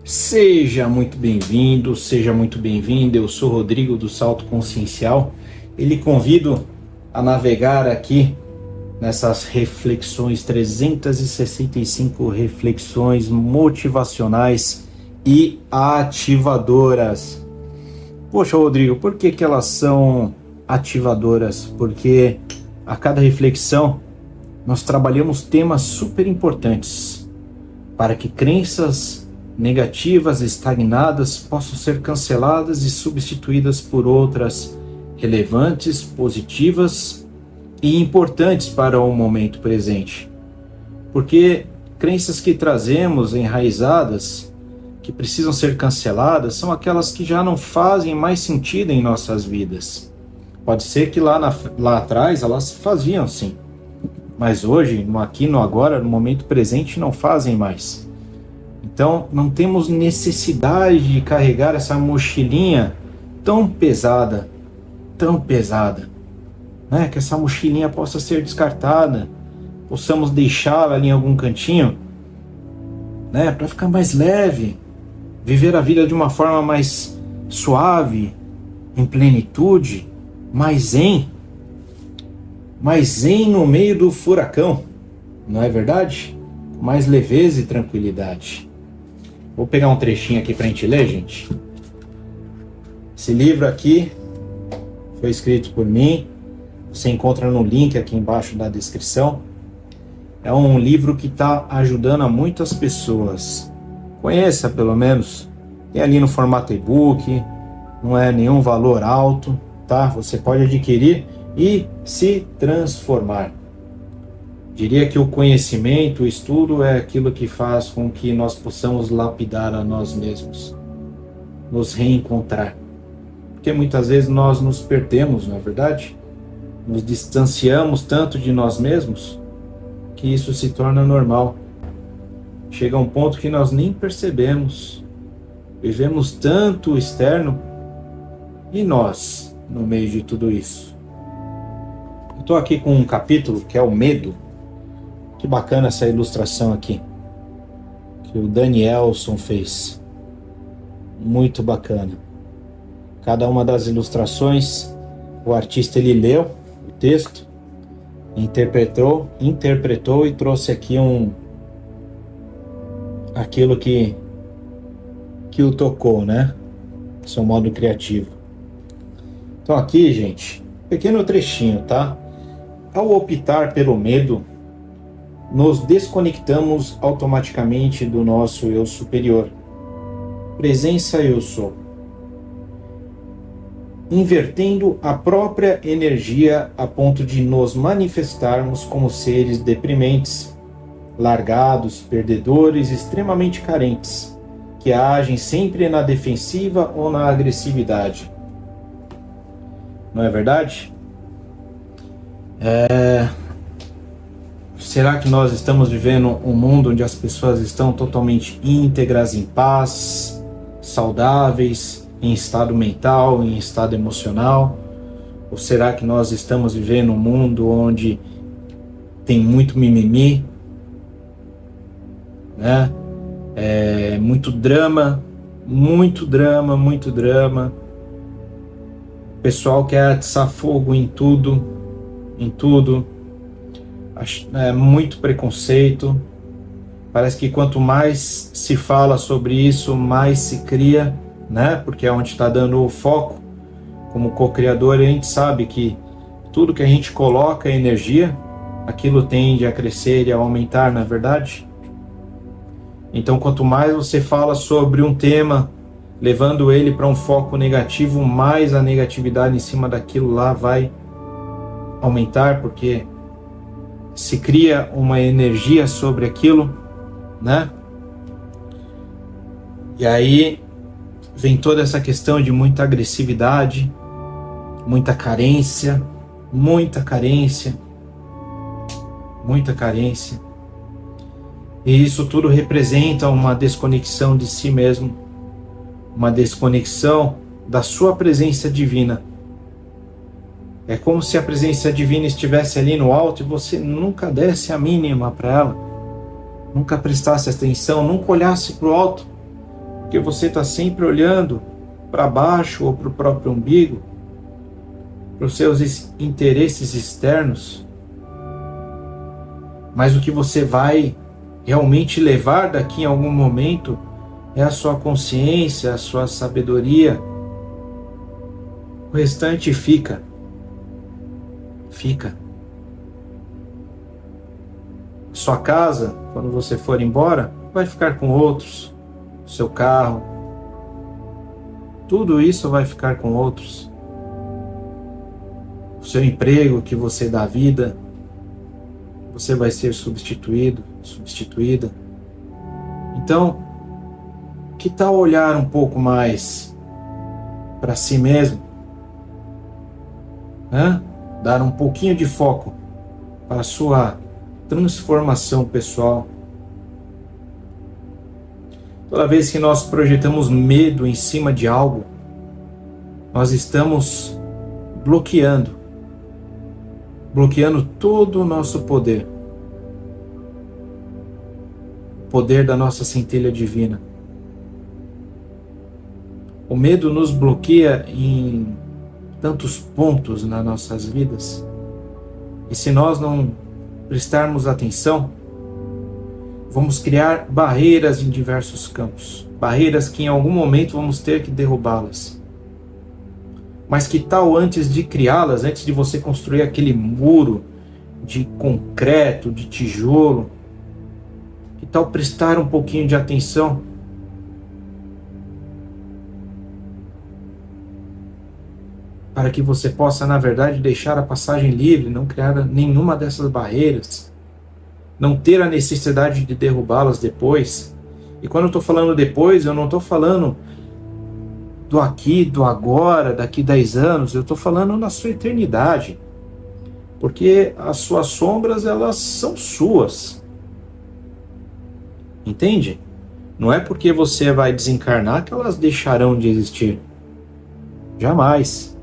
Seja muito bem-vindo, seja muito bem-vinda. Eu sou Rodrigo do Salto Consciencial e lhe convido a navegar aqui nessas reflexões, 365 reflexões motivacionais e ativadoras. Poxa, Rodrigo, por que elas são ativadoras? Porque a cada reflexão nós trabalhamos temas super importantes para que crenças negativas, estagnadas, possam ser canceladas e substituídas por outras relevantes, positivas e importantes para o momento presente. Porque crenças que trazemos enraizadas, que precisam ser canceladas, são aquelas que já não fazem mais sentido em nossas vidas. Pode ser que lá atrás elas faziam sim, mas hoje, no aqui, no agora, no momento presente, não fazem mais. Então, não temos necessidade de carregar essa mochilinha tão pesada, né? Que essa mochilinha possa ser descartada, possamos deixá-la ali em algum cantinho, né? Para ficar mais leve, viver a vida de uma forma mais suave, em plenitude, mais zen no meio do furacão, não é verdade? Mais leveza e tranquilidade. Vou pegar um trechinho aqui para a gente ler, gente. Esse livro aqui foi escrito por mim. Você encontra no link aqui embaixo da descrição. É um livro que está ajudando a muitas pessoas. Conheça pelo menos. Tem ali no formato e-book. Não é nenhum valor alto, tá? Você pode adquirir e se transformar. Diria que o conhecimento, o estudo é aquilo que faz com que nós possamos lapidar a nós mesmos, nos reencontrar. Porque muitas vezes nós nos perdemos, não é verdade? Nos distanciamos tanto de nós mesmos que isso se torna normal. Chega a um ponto que nós nem percebemos. Vivemos tanto o externo e nós no meio de tudo isso. Eu estou aqui com um capítulo que é o medo. Que bacana essa ilustração aqui que o Danielson fez, muito bacana. Cada uma das ilustrações o artista ele leu o texto, interpretou e trouxe aqui aquilo que o tocou, né? Seu modo criativo. Então aqui, gente, pequeno trechinho, tá? Ao optar pelo medo, nos desconectamos automaticamente do nosso eu superior, presença eu sou, invertendo a própria energia a ponto de nos manifestarmos como seres deprimentes, largados, perdedores, extremamente carentes, que agem sempre na defensiva ou na agressividade. Não é verdade? Será que nós estamos vivendo um mundo onde as pessoas estão totalmente íntegras, em paz, saudáveis, em estado mental, em estado emocional? Ou será que nós estamos vivendo um mundo onde tem muito mimimi, né? Muito drama. O pessoal quer atiçar fogo em tudo. Muito preconceito. Parece que quanto mais se fala sobre isso, mais se cria, né? Porque é onde está dando o foco. Como co-criador, a gente sabe que tudo que a gente coloca é energia, aquilo tende a crescer e a aumentar, não é verdade? Então, quanto mais você fala sobre um tema, levando ele para um foco negativo, mais a negatividade em cima daquilo lá vai aumentar, porque se cria uma energia sobre aquilo, né? E aí vem toda essa questão de muita agressividade, muita carência. E isso tudo representa uma desconexão de si mesmo, uma desconexão da sua presença divina. É como se a presença divina estivesse ali no alto e você nunca desse a mínima para ela, nunca prestasse atenção, nunca olhasse para o alto, porque você está sempre olhando para baixo ou para o próprio umbigo, para os seus interesses externos, mas o que você vai realmente levar daqui em algum momento é a sua consciência, a sua sabedoria. O restante fica. Sua casa, quando você for embora, vai ficar com outros. O seu carro, tudo isso vai ficar com outros. O seu emprego que você dá vida, você vai ser substituído, substituída. Então, que tal olhar um pouco mais para si mesmo? Dar um pouquinho de foco para a sua transformação pessoal. Toda vez que nós projetamos medo em cima de algo, nós estamos bloqueando todo o nosso poder. O poder da nossa centelha divina. O medo nos bloqueia em tantos pontos nas nossas vidas. E se nós não prestarmos atenção, vamos criar barreiras em diversos campos. Barreiras que em algum momento vamos ter que derrubá-las. Mas que tal antes de criá-las, antes de você construir aquele muro de concreto, de tijolo, que tal prestar um pouquinho de atenção para que você possa, na verdade, deixar a passagem livre, não criar nenhuma dessas barreiras, não ter a necessidade de derrubá-las depois. E quando eu estou falando depois, eu não estou falando do aqui, do agora, daqui 10 anos, eu estou falando na sua eternidade. Porque as suas sombras, elas são suas. Entende? Não é porque você vai desencarnar que elas deixarão de existir. Jamais.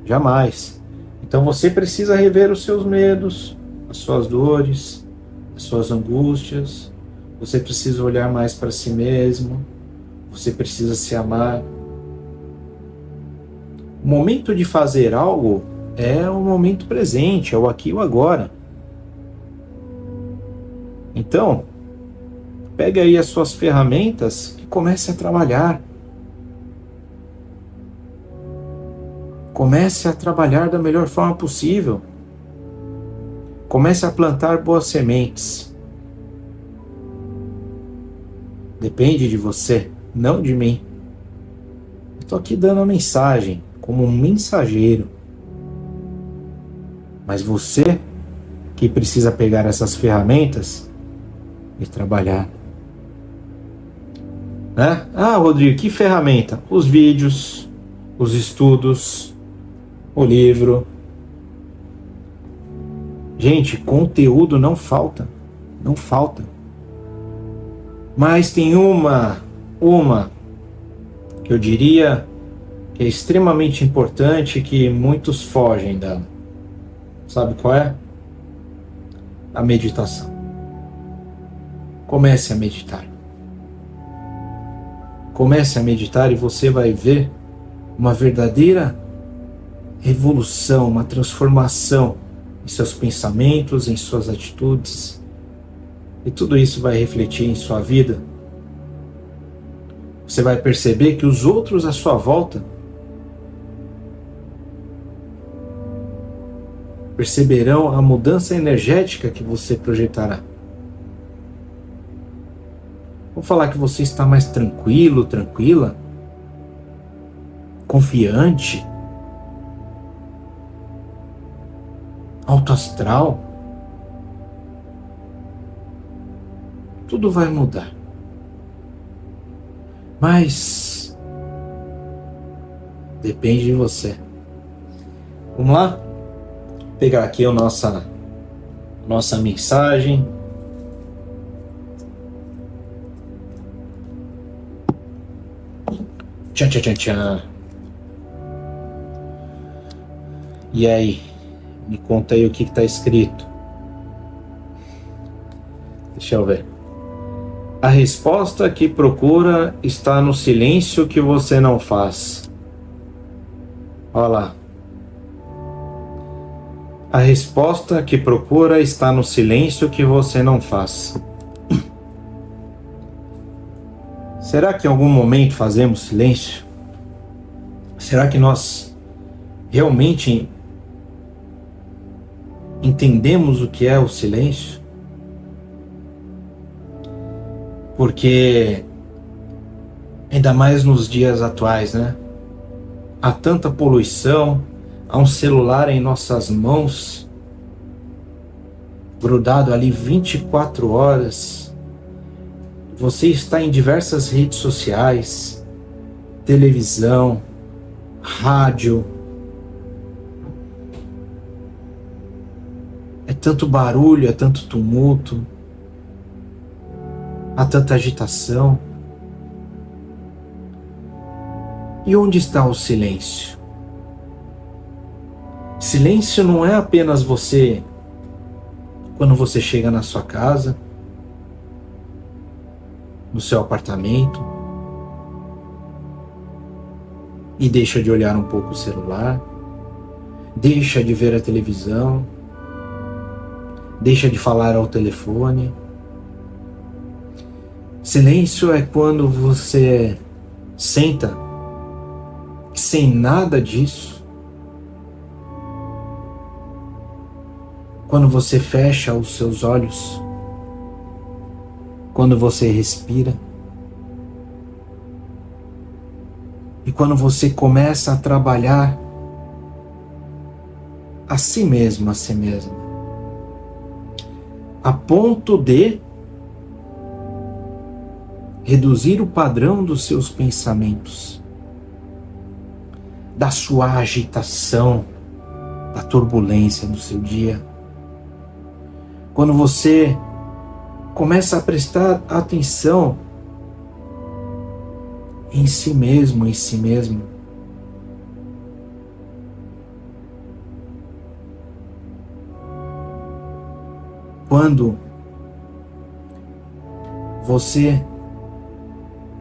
Jamais. Então você precisa rever os seus medos, as suas dores, as suas angústias. Você precisa olhar mais para si mesmo. Você precisa se amar. O momento de fazer algo é o momento presente, é o aqui e o agora. Então, pegue aí as suas ferramentas e comece a trabalhar. Comece a trabalhar da melhor forma possível. Comece a plantar boas sementes. Depende de você, não de mim. Estou aqui dando a mensagem, como um mensageiro. Mas você que precisa pegar essas ferramentas e trabalhar. Né? Ah, Rodrigo, que ferramenta? Os vídeos, os estudos, o livro. Gente, conteúdo não falta. Não falta. Mas tem uma que eu diria que é extremamente importante, que muitos fogem dela. Sabe qual é? A meditação. Comece a meditar. Comece a meditar e você vai ver uma verdadeira revolução, uma transformação em seus pensamentos, em suas atitudes. E tudo isso vai refletir em sua vida. Você vai perceber que os outros à sua volta perceberão a mudança energética que você projetará. Vou falar que você está mais tranquilo, tranquila, confiante, alto astral. Tudo vai mudar. Mas depende de você. Vamos lá? Vou pegar aqui a nossa mensagem. Tchan, tchan, tchan, tchan. E aí? Me conta aí o que está escrito. Deixa eu ver. A resposta que procura está no silêncio que você não faz. Olha lá. A resposta que procura está no silêncio que você não faz. Será que em algum momento fazemos silêncio? Será que nós realmente entendemos o que é o silêncio? Porque, ainda mais nos dias atuais, né? Há tanta poluição, há um celular em nossas mãos, grudado ali 24 horas. Você está em diversas redes sociais, televisão, rádio. É tanto barulho, é tanto tumulto, há tanta agitação. E onde está o silêncio? Silêncio não é apenas você, quando você chega na sua casa, no seu apartamento, e deixa de olhar um pouco o celular, deixa de ver a televisão, deixa de falar ao telefone. Silêncio é quando você senta sem nada disso, quando você fecha os seus olhos, quando você respira e quando você começa a trabalhar a si mesmo, a si mesma, a ponto de reduzir o padrão dos seus pensamentos, da sua agitação, da turbulência do seu dia. Quando você começa a prestar atenção em si mesmo, em si mesmo. Quando você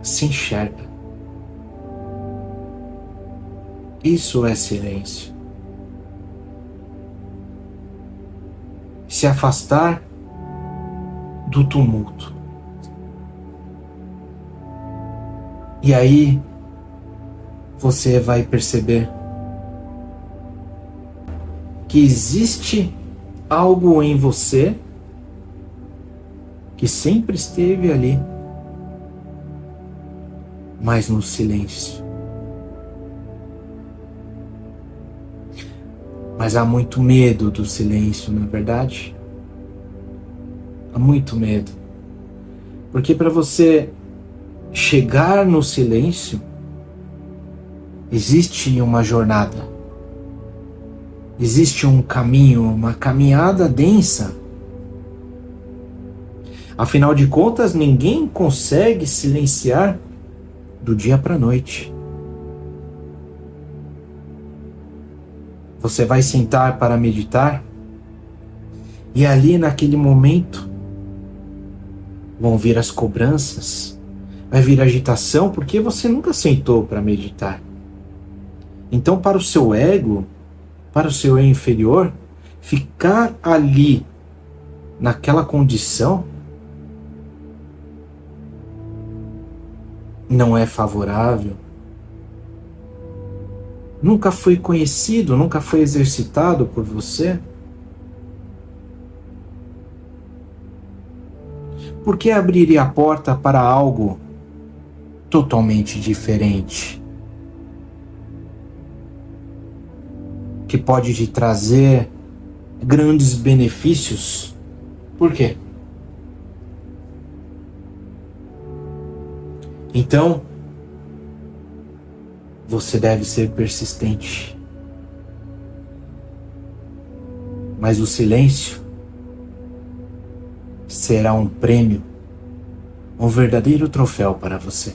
se enxerga. Isso é silêncio. Se afastar do tumulto. E aí você vai perceber que existe algo em você que sempre esteve ali, mas no silêncio. Mas há muito medo do silêncio, não é verdade? Há muito medo. Porque para você chegar no silêncio, existe uma jornada. Existe um caminho, uma caminhada densa. Afinal de contas, ninguém consegue silenciar do dia para a noite. Você vai sentar para meditar e ali naquele momento vão vir as cobranças, vai vir a agitação, porque você nunca sentou para meditar. Então, para o seu ego, para o seu eu inferior, ficar ali naquela condição não é favorável. Nunca foi conhecido, nunca foi exercitado por você. Por que abriria a porta para algo totalmente diferente? Que pode te trazer grandes benefícios? Por quê? Então, você deve ser persistente. Mas o silêncio será um prêmio, um verdadeiro troféu para você.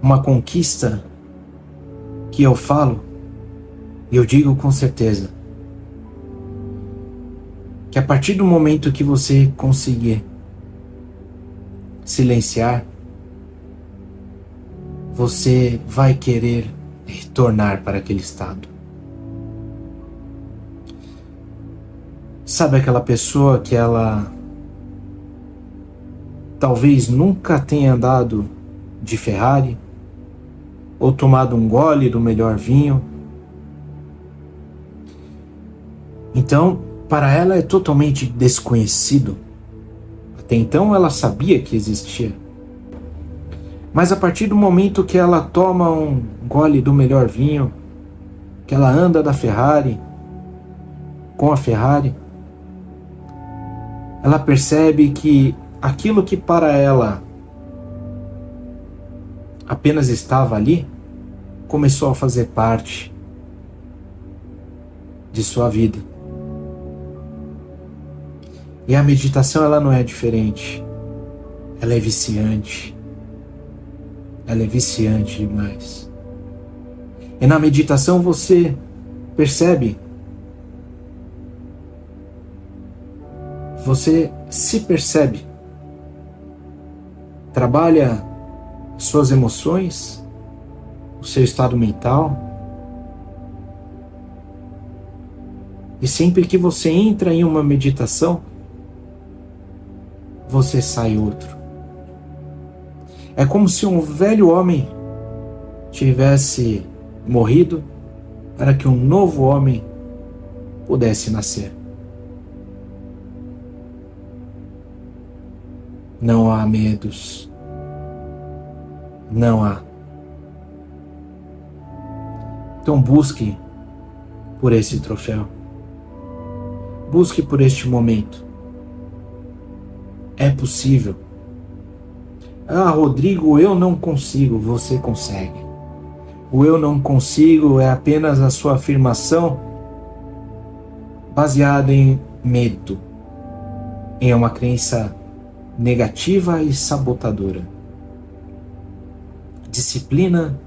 Uma conquista que eu falo, e eu digo com certeza, que que a partir do momento que você conseguir silenciar, você vai querer retornar para aquele estado. Sabe aquela pessoa que ela talvez nunca tenha andado de Ferrari ou tomado um gole do melhor vinho? Então, para ela é totalmente desconhecido. Até então ela sabia que existia. Mas a partir do momento que ela toma um gole do melhor vinho, que ela anda da Ferrari, com a Ferrari, ela percebe que aquilo que para ela apenas estava ali, começou a fazer parte de sua vida. E a meditação, ela não é diferente. Ela é viciante. Ela é viciante demais. E na meditação você percebe, você se percebe, trabalha suas emoções, o seu estado mental, e sempre que você entra em uma meditação, você sai outro. É como se um velho homem tivesse morrido para que um novo homem pudesse nascer. Não há medos. Não há. Então busque por esse troféu. Busque por este momento. É possível. Ah, Rodrigo, eu não consigo. Você consegue. O eu não consigo é apenas a sua afirmação baseada em medo, em uma crença negativa e sabotadora. Disciplina,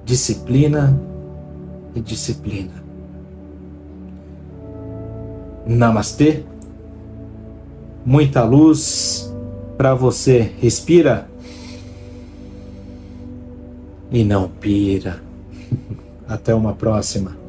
disciplina e disciplina. Namastê. Muita luz para você. Respira e não pira. Até uma próxima.